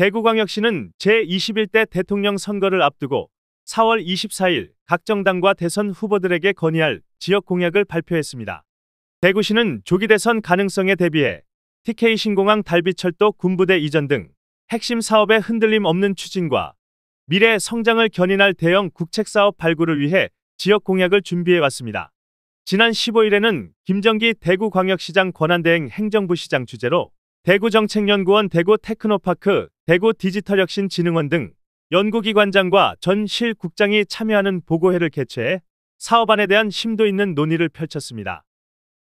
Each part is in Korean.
대구광역시는 제21대 대통령 선거를 앞두고 4월 24일 각 정당과 대선 후보들에게 건의할 지역 공약을 발표했습니다. 대구시는 조기 대선 가능성에 대비해 TK 신공항 달비철도 군부대 이전 등 핵심 사업의 흔들림 없는 추진과 미래 성장을 견인할 대형 국책사업 발굴을 위해 지역 공약을 준비해 왔습니다. 지난 15일에는 김정기 대구광역시장 권한대행 행정부시장 주재로 대구정책연구원, 대구테크노파크, 대구디지털혁신진흥원 등 연구기관장과 전 실국장이 참여하는 보고회를 개최해 사업안에 대한 심도 있는 논의를 펼쳤습니다.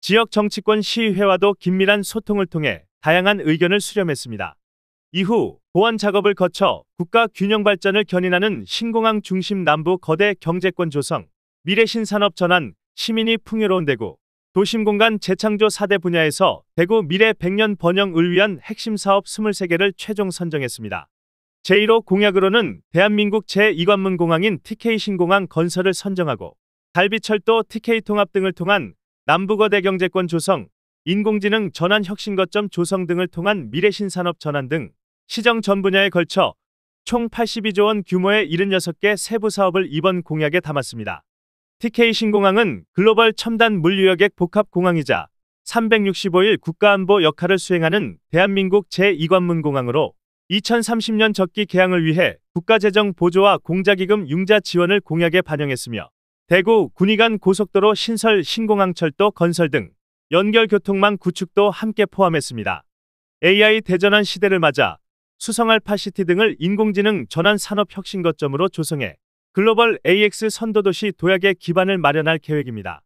지역 정치권 시의회와도 긴밀한 소통을 통해 다양한 의견을 수렴했습니다. 이후 보완 작업을 거쳐 국가 균형 발전을 견인하는 신공항 중심 남부 거대 경제권 조성, 미래 신산업 전환, 시민이 풍요로운 대구, 도심 공간 재창조 4대 분야에서 대구 미래 100년 번영을 위한 핵심 사업 23개를 최종 선정했습니다. 제1호 공약으로는 대한민국 제2관문 공항인 TK 신공항 건설을 선정하고 달비철도 TK 통합 등을 통한 남부거대 경제권 조성, 인공지능 전환 혁신 거점 조성 등을 통한 미래 신산업 전환 등 시정 전 분야에 걸쳐 총 82조 원 규모의 76개 세부 사업을 이번 공약에 담았습니다. TK 신공항은 글로벌 첨단 물류여객 복합공항이자 365일 국가안보 역할을 수행하는 대한민국 제2관문 공항으로 2030년 적기 개항을 위해 국가재정 보조와 공자기금 융자 지원을 공약에 반영했으며 대구 군의간 고속도로 신설 신공항철도 건설 등 연결교통망 구축도 함께 포함했습니다. AI 대전환 시대를 맞아 수성알파시티 등을 인공지능 전환 산업 혁신 거점으로 조성해 글로벌 AX 선도도시 도약의 기반을 마련할 계획입니다.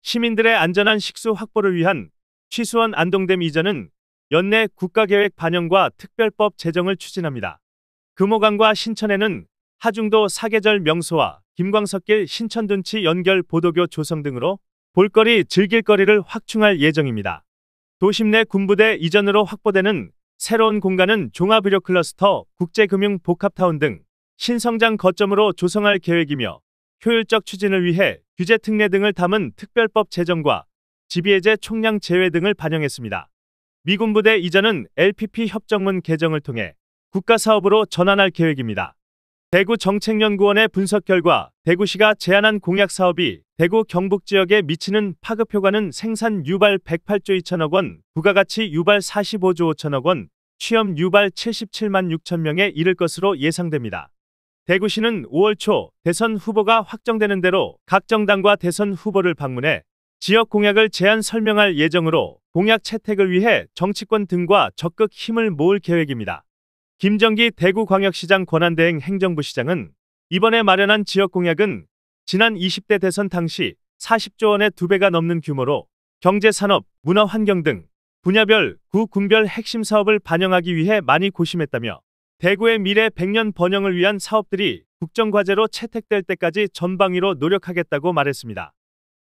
시민들의 안전한 식수 확보를 위한 취수원 안동댐 이전은 연내 국가계획 반영과 특별법 제정을 추진합니다. 금호강과 신천에는 하중도 사계절 명소와 김광석길 신천둔치 연결 보도교 조성 등으로 볼거리 즐길거리를 확충할 예정입니다. 도심 내 군부대 이전으로 확보되는 새로운 공간은 종합의료 클러스터, 국제금융 복합타운 등 신성장 거점으로 조성할 계획이며 효율적 추진을 위해 규제 특례 등을 담은 특별법 제정과 지비해제 총량 제외 등을 반영했습니다. 미군부대 이전은 LPP 협정문 개정을 통해 국가사업으로 전환할 계획입니다. 대구정책연구원의 분석 결과 대구시가 제안한 공약 사업이 대구 경북 지역에 미치는 파급 효과는 생산 유발 108조 2천억 원, 부가가치 유발 45조 5천억 원, 취업 유발 77만 6천 명에 이를 것으로 예상됩니다. 대구시는 5월 초 대선 후보가 확정되는 대로 각 정당과 대선 후보를 방문해 지역 공약을 제안 설명할 예정으로 공약 채택을 위해 정치권 등과 적극 힘을 모을 계획입니다. 김정기 대구광역시장 권한대행 행정부시장은 이번에 마련한 지역 공약은 지난 20대 대선 당시 40조 원의 2배가 넘는 규모로 경제, 산업, 문화, 환경 등 분야별, 구, 군별 핵심 사업을 반영하기 위해 많이 고심했다며 대구의 미래 100년 번영을 위한 사업들이 국정과제로 채택될 때까지 전방위로 노력하겠다고 말했습니다.